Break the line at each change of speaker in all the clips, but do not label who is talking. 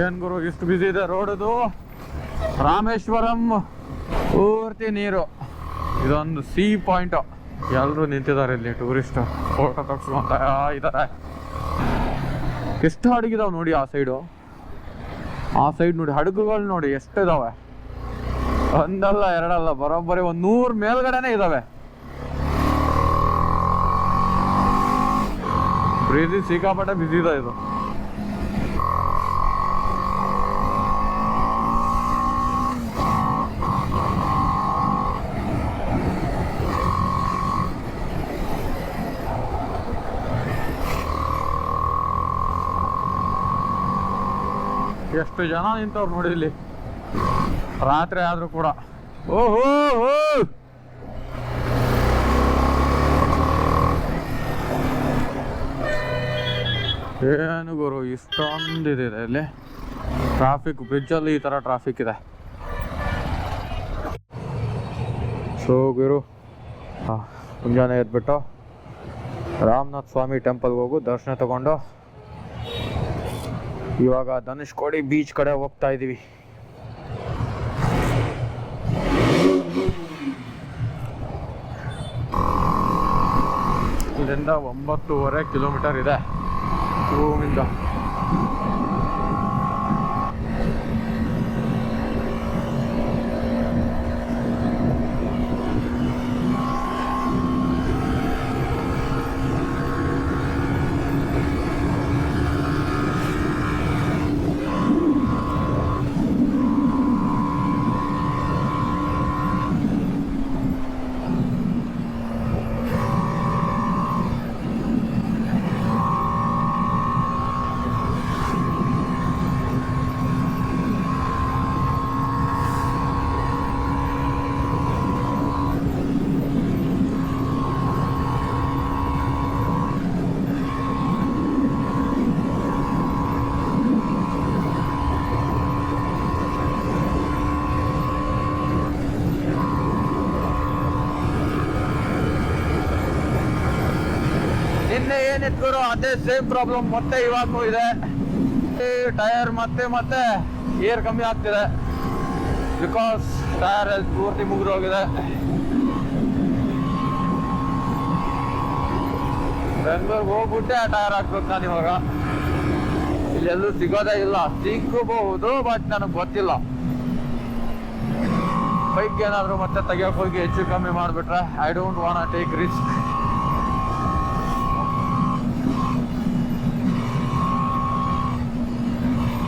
ಏನ್ ಗುರು ಇಷ್ಟು ಬಿಸಿ ಇದೆ ರೋಡದು. ರಾಮೇಶ್ವರಂ ಪೂರ್ತಿ ನೀರು. ಇದೊಂದು ಸಿ ಪಾಯಿಂಟ್. ಎಲ್ಲರೂ ನಿಂತಿದ್ದಾರೆ ಇಲ್ಲಿ, ಟೂರಿಸ್ಟ್ ಫೋಟೋ ತಗ್ಸ್ಕೊಂತ ಇದ್ದಾರೆ. ಎಷ್ಟು ಹಡಗಿದಾವೆ ನೋಡಿ ಆ ಸೈಡು. ಆ ಸೈಡ್ ನೋಡಿ ಹಡಗುಗಳು ನೋಡಿ ಎಷ್ಟಿದಾವೆ. ಒಂದಲ್ಲ ಎರಡಲ್ಲ, ಬರೋಬ್ಬರಿ 100 ಮೇಲ್ಗಡೆನೆ ಇದಾವೆ. ಬ್ರೀಜಿ ಸಿಕ್ಕಾಪಟ್ಟೆ ಬಿಸಿ ಇದೆ ಇದು. ಎಷ್ಟು ಜನ ನಿಂತವ್ರು ನೋಡಿ ಇಲ್ಲಿ, ರಾತ್ರಿ ಆದ್ರೂ ಕೂಡ. ಓಹೋ ಏನು ಗುರು ಇಷ್ಟೊಂದಿದೆ ಇಲ್ಲಿ ಟ್ರಾಫಿಕ್. ಬ್ರಿಡ್ಜಲ್ಲಿ ಈ ಥರ ಟ್ರಾಫಿಕ್ ಇದೆ. ಸೊ ಗುರು ಮುಂಜಾನೆ ಎದ್ಬಿಟ್ಟು ರಾಮನಾಥ ಸ್ವಾಮಿ ಟೆಂಪಲ್ಗೆ ಹೋಗು, ದರ್ಶನ ತಗೊಂಡು ಇವಾಗ ಧನುಷ್ಕೋಡಿ ಬೀಚ್ ಕಡೆ ಹೋಗ್ತಾ ಇದ್ದೀವಿ. ಇಲ್ಲಿಂದ 9.5 ಕಿಲೋಮೀಟರ್ ಇದೆ ರೂಮಿಂದ. ಏನಿತ್ತು ಅದೇ ಸೇಮ್ ಪ್ರಾಬ್ಲಮ್ ಮತ್ತೆ ಇವಾಗೂ ಇದೆ. ಟೈರ್ ಮತ್ತೆ ಏರ್ ಕಮ್ಮಿ ಆಗ್ತಿದೆ, ಬಿಕಾಸ್ ಟೈರ್ ಪೂರ್ತಿ ಮುಗಿದು ಹೋಗಿದೆ. ಬೆಂಗಳೂರಿಗೆ ಹೋಗ್ಬಿಟ್ಟೆ ಟೈರ್ ಹಾಕ್ಬೇಕು ನಾನು ಇವಾಗ. ಇಲ್ಲೆಲ್ಲೂ ಸಿಗೋದೇ ಇಲ್ಲ. ಸಿಗಬಹುದು ಬಟ್ ನನಗೆ ಗೊತ್ತಿಲ್ಲ. ಬೈಕ್ ಏನಾದ್ರು ಮತ್ತೆ ತೆಗಿಯೋಕೆ ಹೋಗಿ ಹೆಚ್ಚು ಕಮ್ಮಿ ಮಾಡಿಬಿಟ್ರೆ I don't want take risk.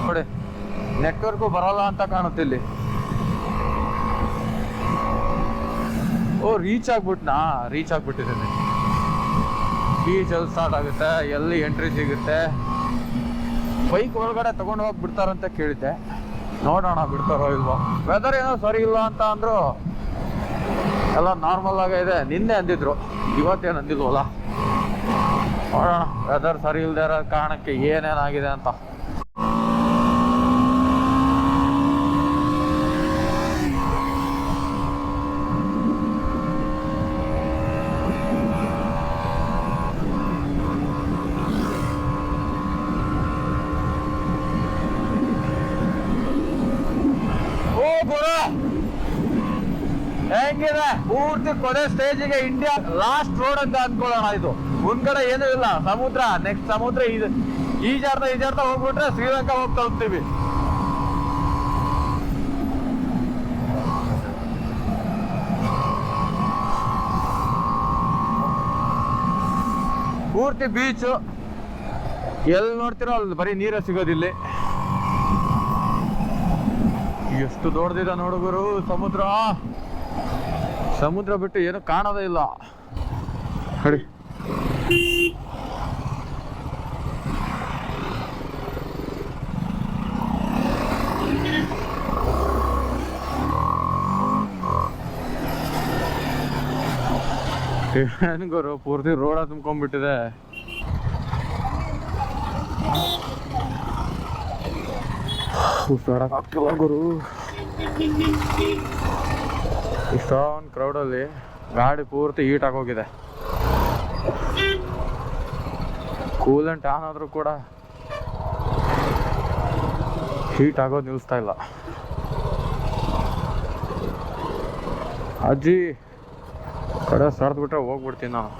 ನೋಡಿ ನೆಟ್ವರ್ಕು ಬರಲ್ಲ ಅಂತ ಕಾಣುತ್ತೆ ಇಲ್ಲಿ. ಓ ರೀಚ್ ಆಗ್ಬಿಟ್ಟಿದ್ದೀನಿ. ಬೀಚ್ ಎಲ್ಲಿ ಸ್ಟಾರ್ಟ್ ಆಗುತ್ತೆ, ಎಲ್ಲಿ ಎಂಟ್ರಿ ಸಿಗುತ್ತೆ. ಬೈಕ್ ಒಳಗಡೆ ತಗೊಂಡು ಹೋಗಿ ಬಿಡ್ತಾರಂತ ಕೇಳಿದ್ದೆ, ನೋಡೋಣ ಬಿಡ್ತಾರೋ ಇಲ್ವೋ. ವೆದರ್ ಏನೋ ಸರಿ ಇಲ್ಲ ಅಂತ ಅಂದ್ರು. ಎಲ್ಲ ನಾರ್ಮಲ್ ಆಗೇ ಇದೆ. ನಿನ್ನೆ ಅಂದಿದ್ರು, ಇವತ್ತೇನು ಅಂದಿಲ್ವಲ್ಲ. ನೋಡೋಣ ವೆದರ್ ಸರಿ ಇಲ್ಲದೆ ಇರೋ ಕಾರಣಕ್ಕೆ ಏನೇನಾಗಿದೆ ಅಂತ. ಹೆಂಗಿದೆ ಪೂರ್ತಿ ಕೊನೆ ಸ್ಟೇಜಿಗೆ ಇಂಡಿಯಾ ಲಾಸ್ಟ್ ರೋಡ್ ಅಂತ ಅನ್ಕೊಳ್ಳೋಣ. ಇದು ಮುಂದ್ಗಡೆ ಏನೂ ಇಲ್ಲ, ಸಮುದ್ರ. ನೆಕ್ಸ್ಟ್ ಸಮುದ್ರ ಈಜಾಡ್ತಾ ಹೋಗ್ಬಿಟ್ರೆ ಶ್ರೀಲಂಕಾ ಹೋಗಿ ತಲುಪ್ತೀವಿ. ಪೂರ್ತಿ ಬೀಚು, ಎಲ್ಲಿ ನೋಡ್ತಿರೋ ಅಲ್ಲಿ ಬರೀ ನೀರೇ ಸಿಗೋದಿಲ್ಲ. ಎಷ್ಟು ದೊಡ್ಡದಿದೆ ನೋಡುಗರು ಸಮುದ್ರ. ಸಮುದ್ರ ಬಿಟ್ಟು ಏನು ಕಾಣೋದೇ ಇಲ್ಲ. ನೋಡಿ ಏನು ಗುರು ಪೂರ್ತಿ ರೋಡ ತುಂಬ್ಕೊಂಡ್ಬಿಟ್ಟಿದೆ. ಆಗ್ತಿಲ್ಲ ಗುರು. ಇಷ್ಟೊಂದು ಕ್ರೌಡಲ್ಲಿ ಗಾಡಿ ಪೂರ್ತಿ ಹೀಟ್ ಆಗೋಗಿದೆ. ಕೂಲೆಂಟ್ ಆನ್ ಆದ್ರೂ ಕೂಡ ಹೀಟ್ ಆಗೋದು ನಿಲ್ಲಿಸ್ತಾ ಇಲ್ಲ. ಅಜ್ಜಿ ಕಡೆ ಸರಿದ್ಬಿಟ್ರೆ ಹೋಗ್ಬಿಡ್ತೀನಿ ನಾನು.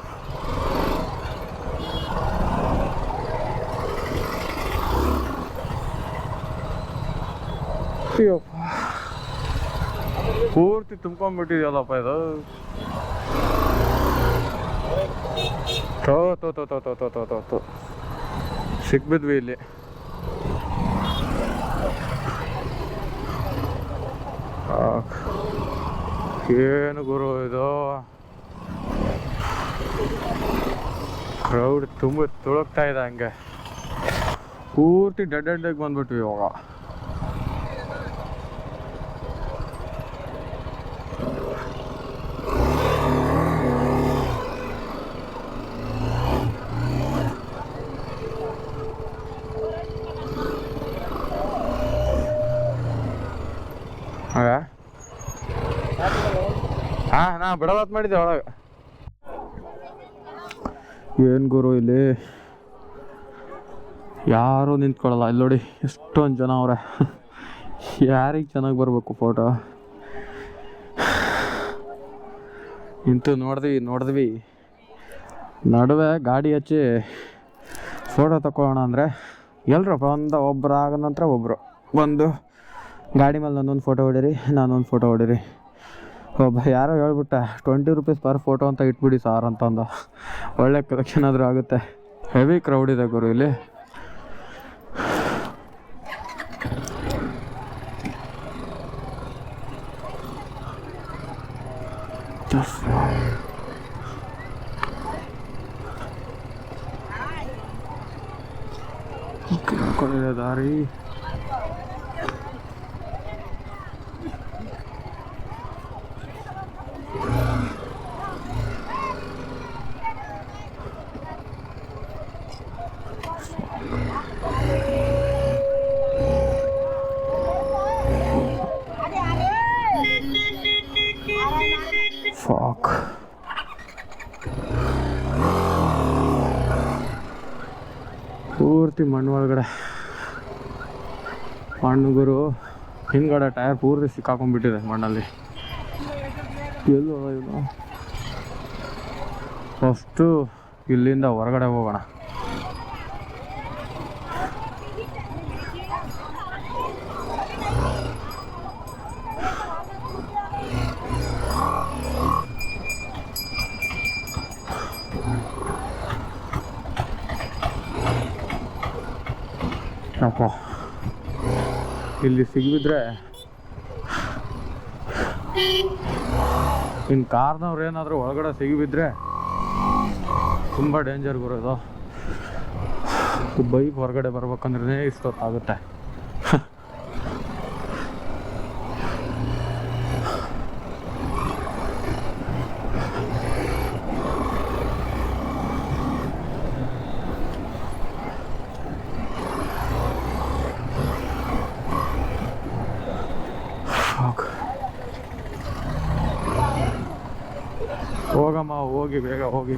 ಪೂರ್ತಿ ತುಂಬ್ಕೊಂಡ್ಬಿಟ್ಟಿದ್ಯಲ್ಲಪ್ಪ ಇದು. ತೋ ಸಿಕ್ಬಿದ್ವಿ ಇಲ್ಲಿ. ಏನು ಗುರು ಇದು, ಕ್ರೌಡ್ ತುಂಬ ತುಳುಕ್ತಾ ಇದೆ ಹಂಗೆ. ಪೂರ್ತಿ ಡೆಡ್ ಬಂದ್ಬಿಟ್ವಿ ಇವಾಗ. ನಾ ಬಿಡೋತ್ ಮಾಡಿದ್ದೆ ಒಳಗೆ. ಏನು ಗುರು ಇಲ್ಲಿ ಯಾರೂ ನಿಂತ್ಕೊಳ್ಳಲ್ಲ. ಇಲ್ಲಿ ನೋಡಿ ಎಷ್ಟೊಂದು ಜನ ಅವ್ರೆ. ಯಾರಿಗೆ ಚೆನ್ನಾಗಿ ಬರಬೇಕು ಫೋಟೋ. ಇಂತೂ ನೋಡಿದ್ವಿ ನಡುವೆ ಗಾಡಿ ಹಚ್ಚಿ ಫೋಟೋ ತಗೊಳ್ಳೋಣ ಅಂದರೆ ಎಲ್ರಪ್ಪ ಒಬ್ಬರು ಆಗ ನಂತರ ಒಬ್ಬರು ಬಂದು ಗಾಡಿ ಮೇಲೆ ನಾನೊಂದು ಫೋಟೋ ಹೊಡೀರಿ, ನಾನೊಂದು ಫೋಟೋ ಹೊಡೀರಿ. ಒಬ್ಬ ಯಾರೋ ಹೇಳ್ಬಿಟ್ಟ 20 ರೂಪೀಸ್ ಪರ್ ಫೋಟೋ ಅಂತ ಇಟ್ಬಿಡಿ ಸಾರ್ ಅಂತಂದ. ಒಳ್ಳೆ ಕಲೆಕ್ಷನ್ ಆದರೂ ಆಗುತ್ತೆ. ಹೆವಿ ಕ್ರೌಡ್ ಇದೆ ಗುರು ಇಲ್ಲಿ. ದಾರಿ ಫಾಕ್. ಪೂರ್ತಿ ಮಣ್ಣು ಒಳಗಡೆ ಮಣ್ಣು ಗುರು. ಹಿಂದ್ಗಡೆ ಟೈರ್ ಪೂರ್ತಿ ಸಿಕ್ಕಾಕೊಂಡ್ಬಿಟ್ಟಿದೆ ಮಣ್ಣಲ್ಲಿ. ಎಲ್ಲೋ ಇದು ಫಸ್ಟು ಇಲ್ಲಿಂದ ಹೊರಗಡೆ ಹೋಗೋಣ. ಅಪ್ಪ ಇಲ್ಲಿ ಸಿಗ್ಬಿದ್ರೆ ಇನ್ನು ಕಾರ್ನವ್ರು ಏನಾದರೂ ಒಳಗಡೆ ಸಿಗಿಬಿದ್ರೆ ತುಂಬ ಡೇಂಜರ್ ಬರೋದು. ಬೈಕ್ ಹೊರಗಡೆ ಬರ್ಬೇಕಂದ್ರೆ ಇಷ್ಟೊತ್ತಾಗುತ್ತೆ. ಹೋಗಮ್ಮ, ಹೋಗಿ ಬೇಗ ಹೋಗಿ.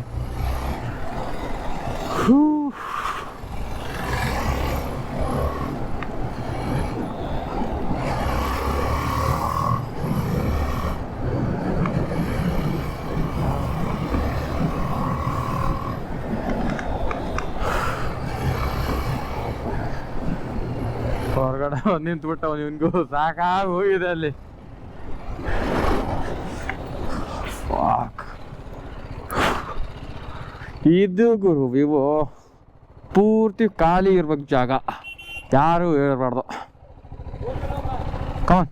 ಹೊರಗಡೆ ನಿಂತ್ಬಿಟ್ಟವ, ನಿನ್ಗೂ ಸಾಕಾಗಿ ಹೋಗಿದೆ ಅಲ್ಲಿ. ಇದು ಗುರು ವಿವೋ ಪೂರ್ತಿ ಖಾಲಿ ಇರ್ಬೇಕು ಜಾಗ, ಯಾರು ಹೇಳ್ಬಾರ್ದು. ಕಮಾನ್.